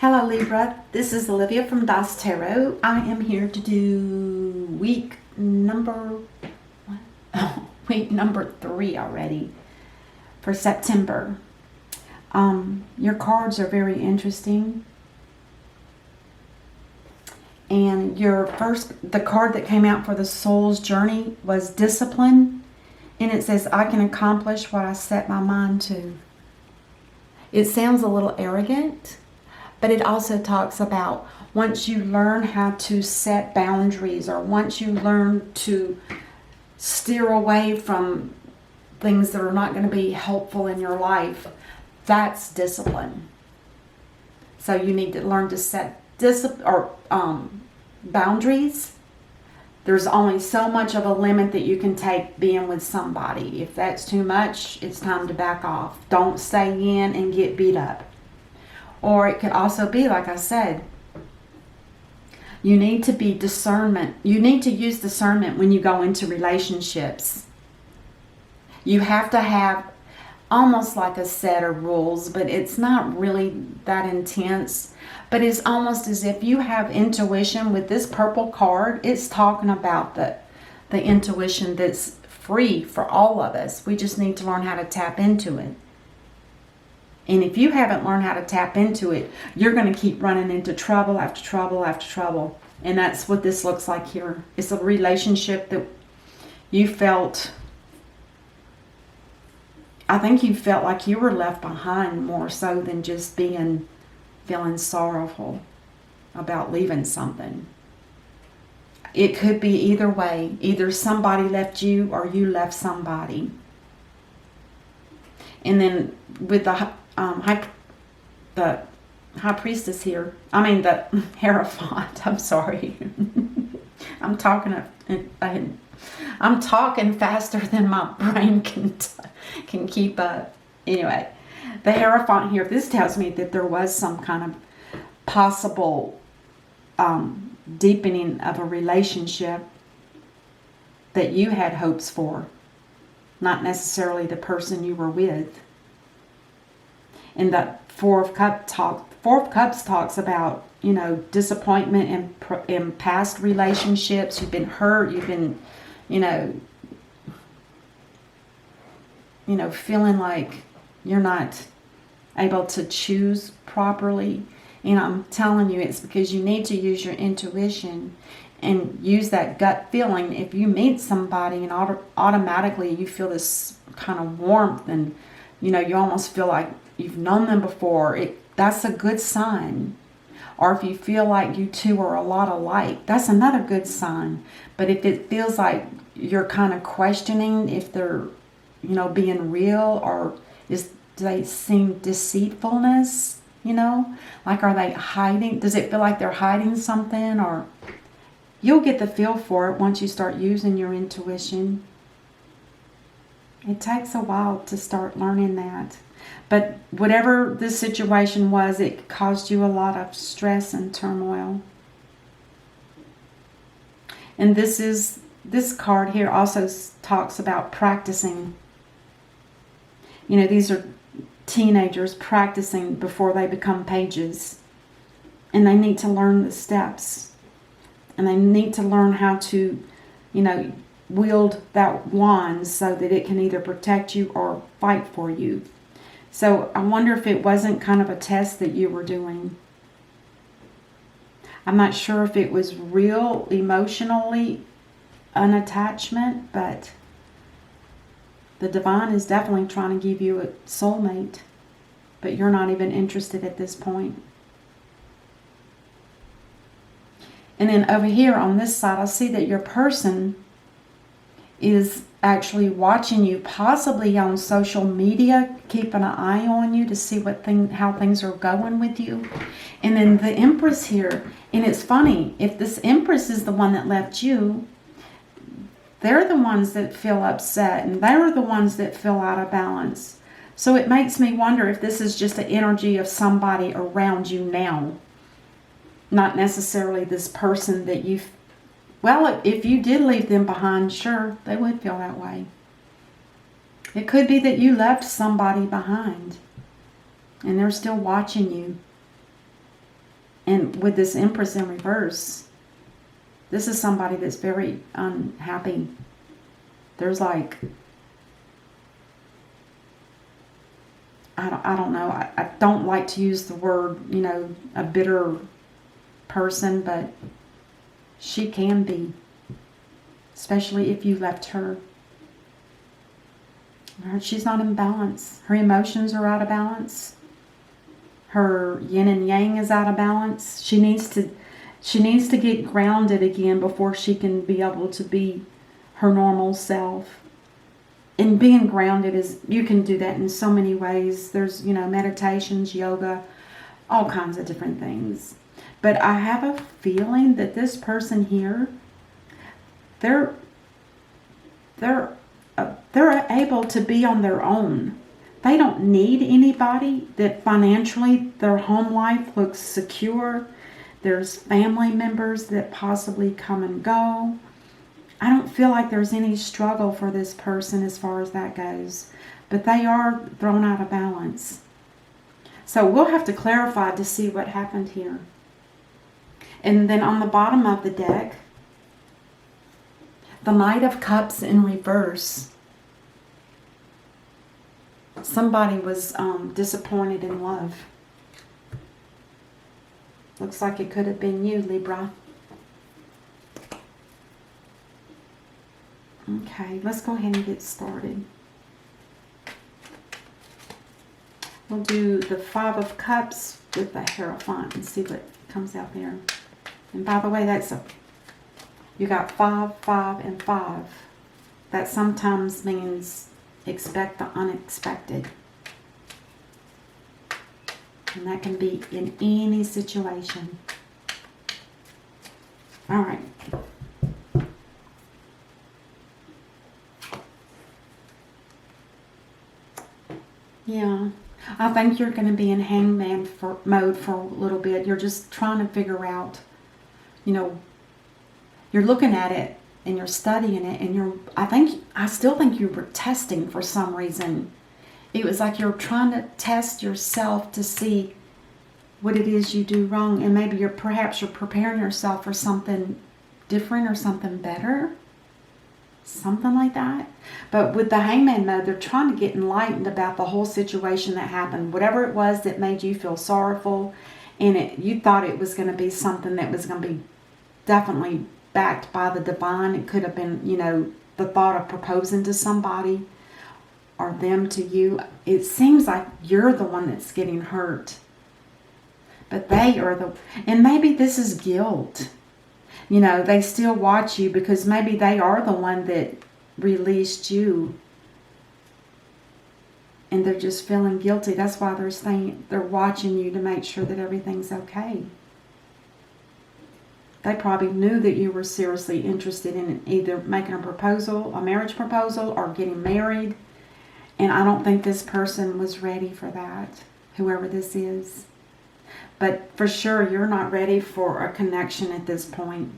Hello Libra, this is Olivia from Das Tarot. I am here to do week number week number 3 already for September. Your cards are very interesting. And the card that came out for the soul's journey was discipline. And it says, I can accomplish what I set my mind to. It sounds a little arrogant. But it also talks about once you learn how to set boundaries, or once you learn to steer away from things that are not going to be helpful in your life, that's discipline. So you need to learn to set boundaries. There's only so much of a limit that you can take being with somebody. If that's too much, it's time to back off. Don't stay in and get beat up. Or it could also be, like I said, you need to be discernment. You need to use discernment when you go into relationships. You have to have almost like a set of rules, but it's not really that intense. But it's almost as if you have intuition. With this purple card, it's talking about the intuition that's free for all of us. We just need to learn how to tap into it. And if you haven't learned how to tap into it, you're going to keep running into trouble after trouble after trouble. And that's what this looks like here. It's a relationship that you felt, I think you felt like you were left behind more so than just feeling sorrowful about leaving something. It could be either way. Either somebody left you or you left somebody. And then with the high priestess here, the Hierophant, I'm sorry. I'm talking faster than my brain can keep up. Anyway, the Hierophant here, this tells me that there was some kind of possible deepening of a relationship that you had hopes for, not necessarily the person you were with. And the Four of Cups talks about, disappointment in past relationships. You've been hurt. You've been, feeling like you're not able to choose properly. And I'm telling you, it's because you need to use your intuition and use that gut feeling. If you meet somebody and automatically you feel this kind of warmth and, you almost feel like you've known them before, that's a good sign. Or if you feel like you two are a lot alike, that's another good sign. But if it feels like you're kind of questioning if they're, being real, or do they seem deceitfulness, like are they hiding? Does it feel like they're hiding something? Or you'll get the feel for it once you start using your intuition. It takes a while to start learning that. But whatever this situation was, it caused you a lot of stress and turmoil. And this card here also talks about practicing. These are teenagers practicing before they become pages. And they need to learn the steps. And they need to learn how to, wield that wand so that it can either protect you or fight for you. So I wonder if it wasn't kind of a test that you were doing. I'm not sure if it was real emotionally an attachment, but the divine is definitely trying to give you a soulmate, but you're not even interested at this point. And then over here on this side, I see that your person is actually watching you, possibly on social media, keeping an eye on you to see how things are going with you. And then the Empress here, and it's funny, if this Empress is the one that left you, they're the ones that feel upset, and they're the ones that feel out of balance. So it makes me wonder if this is just the energy of somebody around you now, not necessarily this person that you've. Well, if you did leave them behind, sure, they would feel that way. It could be that you left somebody behind and they're still watching you. And with this Empress in reverse, this is somebody that's very unhappy. There's like, I don't know. I don't like to use the word, a bitter person, but she can be, especially if you left her. She's not in balance. Her emotions are out of balance. Her yin and yang is out of balance. She needs to get grounded again before she can be able to be her normal self. And being grounded is, you can do that in so many ways. There's, meditations, yoga, all kinds of different things. But I have a feeling that this person here, they're able to be on their own. They don't need anybody. That financially their home life looks secure. There's family members that possibly come and go. I don't feel like there's any struggle for this person as far as that goes. But they are thrown out of balance. So we'll have to clarify to see what happened here. And then on the bottom of the deck, the Knight of Cups in reverse. Somebody was disappointed in love. Looks like it could have been you, Libra. Okay, let's go ahead and get started. We'll do the Five of Cups with the Hierophant and see what comes out there. And by the way, you got 5, 5, and 5. That sometimes means expect the unexpected. And that can be in any situation. All right. Yeah. I think you're going to be in hangman mode for a little bit. You're just trying to figure out, you're looking at it and you're studying it, and I still think you were testing for some reason. It was like you're trying to test yourself to see what it is you do wrong, and maybe perhaps you're preparing yourself for something different or something better. Something like that. But with the hangman mode, they're trying to get enlightened about the whole situation that happened. Whatever it was that made you feel sorrowful, and you thought it was going to be something that was going to be definitely backed by the divine. It could have been, the thought of proposing to somebody or them to you. It seems like you're the one that's getting hurt. But they are and maybe this is guilt. They still watch you because maybe they are the one that released you. And they're just feeling guilty. That's why they're watching you to make sure that everything's okay. They probably knew that you were seriously interested in either making a marriage proposal, or getting married. And I don't think this person was ready for that, whoever this is. But for sure, you're not ready for a connection at this point.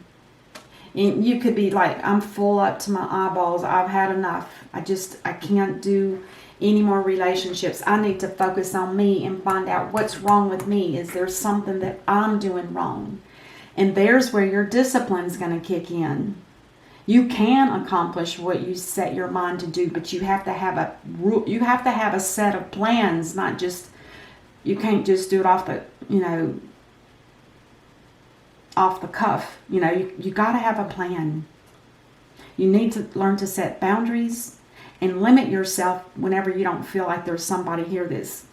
And you could be like, I'm full up to my eyeballs. I've had enough. I can't do any more relationships. I need to focus on me and find out what's wrong with me. Is there something that I'm doing wrong? And there's where your discipline's going to kick in. You can accomplish what you set your mind to do, but you have to have a set of plans, not just, you can't just do it off the cuff. You got to have a plan. You need to learn to set boundaries and limit yourself whenever you don't feel like there's somebody here that's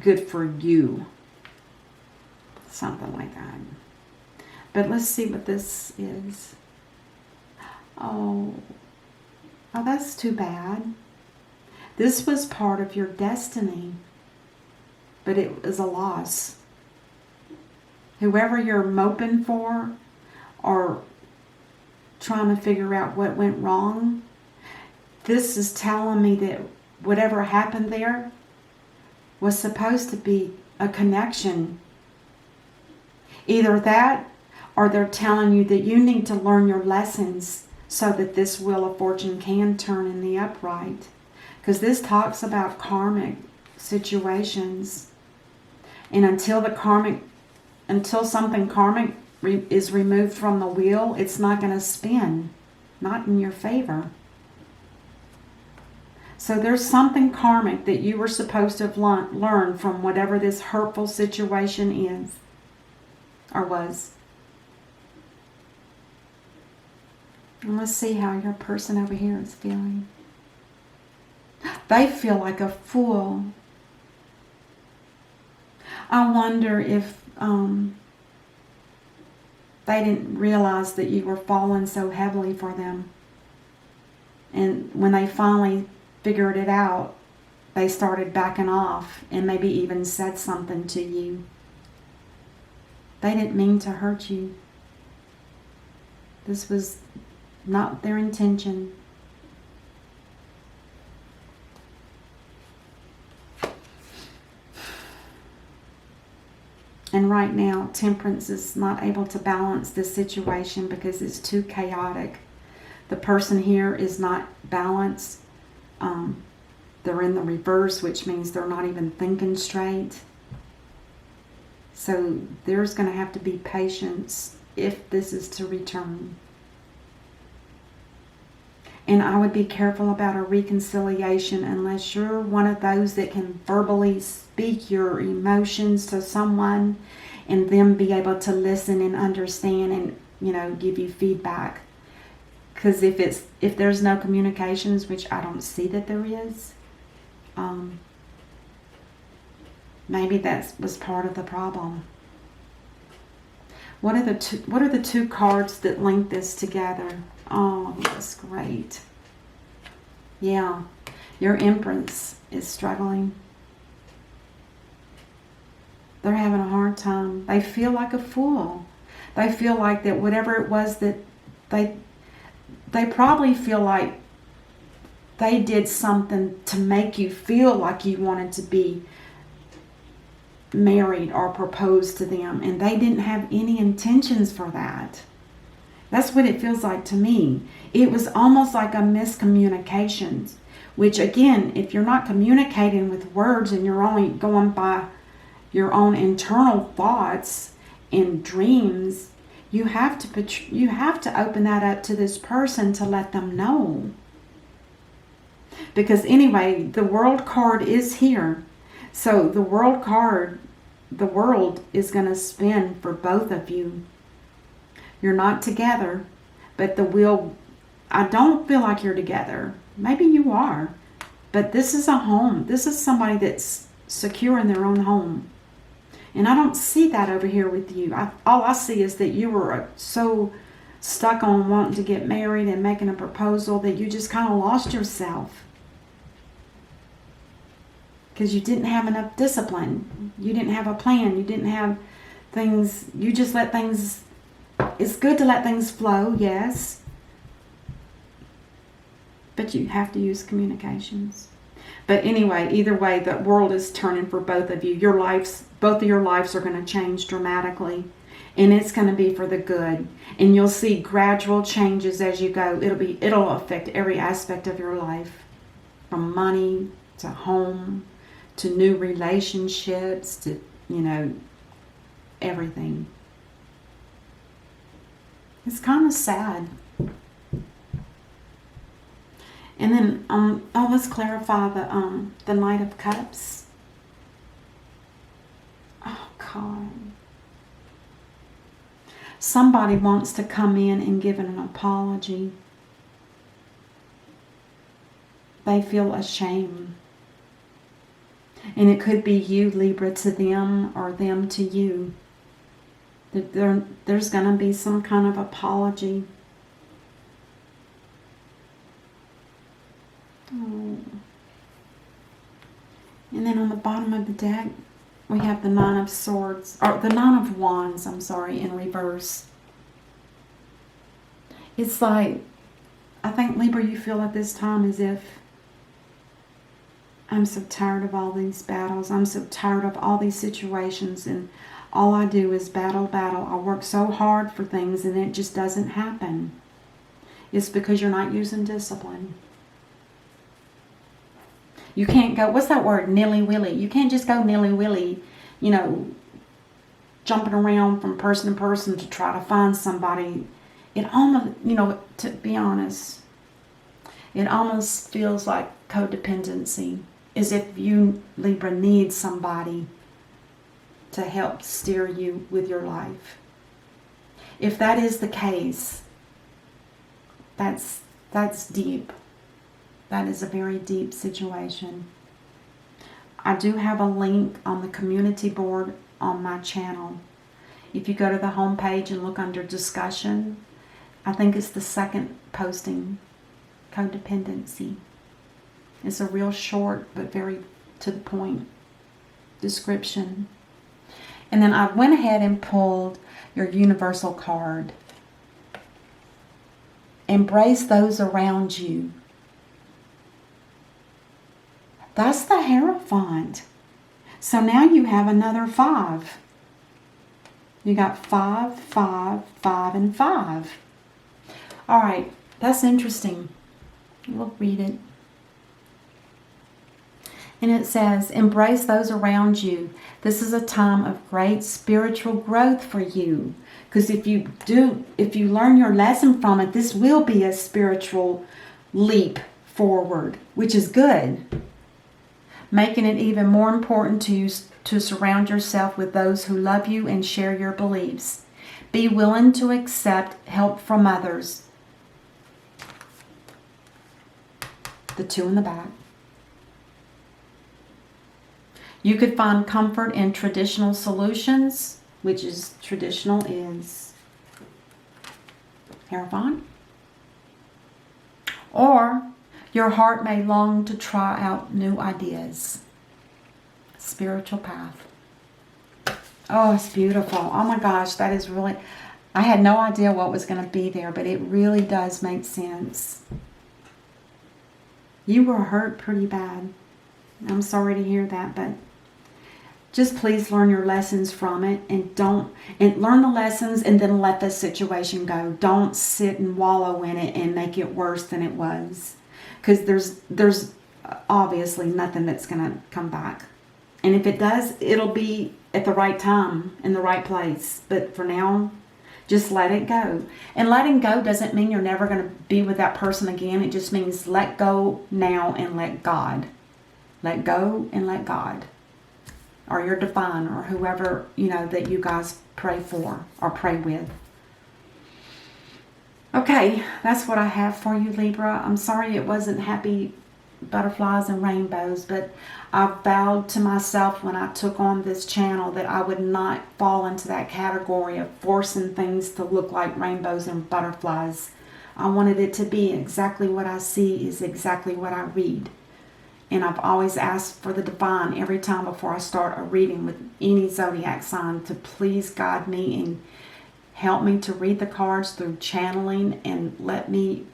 good for you. Something like that. But let's see what this is. Oh, that's too bad. This was part of your destiny, but it was a loss. Whoever you're moping for or trying to figure out what went wrong, this is telling me that whatever happened there was supposed to be a connection. Either that, or they're telling you that you need to learn your lessons so that this Wheel of Fortune can turn in the upright. Because this talks about karmic situations. And until until something karmic is removed from the wheel, it's not going to spin. Not in your favor. So there's something karmic that you were supposed to have learned from whatever this hurtful situation is. Or was. And let's see how your person over here is feeling. They feel like a fool. I wonder if they didn't realize that you were falling so heavily for them. And when they finally figured it out, they started backing off and maybe even said something to you. They didn't mean to hurt you. This was not their intention. And right now, Temperance is not able to balance this situation because it's too chaotic. The person here is not balanced. They're in the reverse, which means they're not even thinking straight. So there's going to have to be patience if this is to return. And I would be careful about a reconciliation unless you're one of those that can verbally speak your emotions to someone and them be able to listen and understand and, you know, give you feedback. Because if there's no communications, which I don't see that there is, maybe that was part of the problem. What are the two cards that link this together? Oh, that's great. Yeah, your Empress is struggling. They're having a hard time. They feel like a fool. They feel like that whatever it was that they probably feel like they did something to make you feel like you wanted to be married or proposed to them, and they didn't have any intentions for that. That's what it feels like to me. It was almost like a miscommunication, which again, if you're not communicating with words and you're only going by your own internal thoughts and dreams, you have to open that up to this person to let them know. Because anyway, the World card is here. So the World card, the world is going to spin for both of you. You're not together, but the wheel, I don't feel like you're together. Maybe you are, but this is a home. This is somebody that's secure in their own home. And I don't see that over here with you. All I see is that you were so stuck on wanting to get married and making a proposal that you just kind of lost yourself. Because you didn't have enough discipline. You didn't have a plan. You didn't have things. You just let things. It's good to let things flow, yes. But you have to use communications. But anyway, either way, the world is turning for both of you. Both of your lives are going to change dramatically. And it's going to be for the good. And you'll see gradual changes as you go. It'll affect every aspect of your life. From money to home to new relationships to, everything. It's kind of sad. And then, let's clarify the Knight of Cups. Oh, God. Somebody wants to come in and give an apology. They feel ashamed. And it could be you, Libra, to them or them to you. There's going to be some kind of apology. Oh. And then on the bottom of the deck, we have the Nine of Swords, or the Nine of Wands, in reverse. It's like, I think, Libra, you feel at this time as if, I'm so tired of all these battles. I'm so tired of all these situations, and all I do is battle. I work so hard for things, and it just doesn't happen. It's because you're not using discipline. You can't go, what's that word, nilly-willy? You can't just go nilly-willy, jumping around from person to person to try to find somebody. It almost, to be honest, it almost feels like codependency, as if you, Libra, need somebody to help steer you with your life. If that is the case, that's deep. That is a very deep situation. I do have a link on the community board on my channel. If you go to the home page and look under discussion, I think it's the second posting, codependency. It's a real short but very to the point description. And then I went ahead and pulled your universal card. Embrace those around you. That's the Hierophant. So now you have another 5. You got 5, 5, 5, and 5. All right, that's interesting. We'll read it. And it says, embrace those around you. This is a time of great spiritual growth for you. Because if you learn your lesson from it, this will be a spiritual leap forward, which is good. Making it even more important to you to surround yourself with those who love you and share your beliefs. Be willing to accept help from others. The 2 in the back. You could find comfort in traditional solutions, which is traditional is Hierophant. Or your heart may long to try out new ideas. Spiritual path. Oh, it's beautiful. Oh my gosh, that is really... I had no idea what was going to be there, but it really does make sense. You were hurt pretty bad. I'm sorry to hear that, but just please learn your lessons from it, and learn the lessons and then let the situation go. Don't sit and wallow in it and make it worse than it was. Because there's obviously nothing that's going to come back. And if it does, it'll be at the right time, in the right place. But for now, just let it go. And letting go doesn't mean you're never going to be with that person again. It just means let go now and let God. Let go and let God. Or your divine, or whoever, that you guys pray for or pray with. Okay, that's what I have for you, Libra. I'm sorry it wasn't happy butterflies and rainbows, but I vowed to myself when I took on this channel that I would not fall into that category of forcing things to look like rainbows and butterflies. I wanted it to be exactly what I see is exactly what I read. And I've always asked for the divine every time before I start a reading with any zodiac sign to please guide me and help me to read the cards through channeling and let me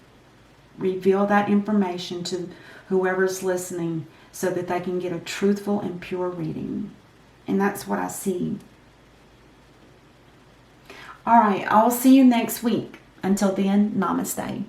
reveal that information to whoever's listening so that they can get a truthful and pure reading. And that's what I see. All right, I'll see you next week. Until then, namaste.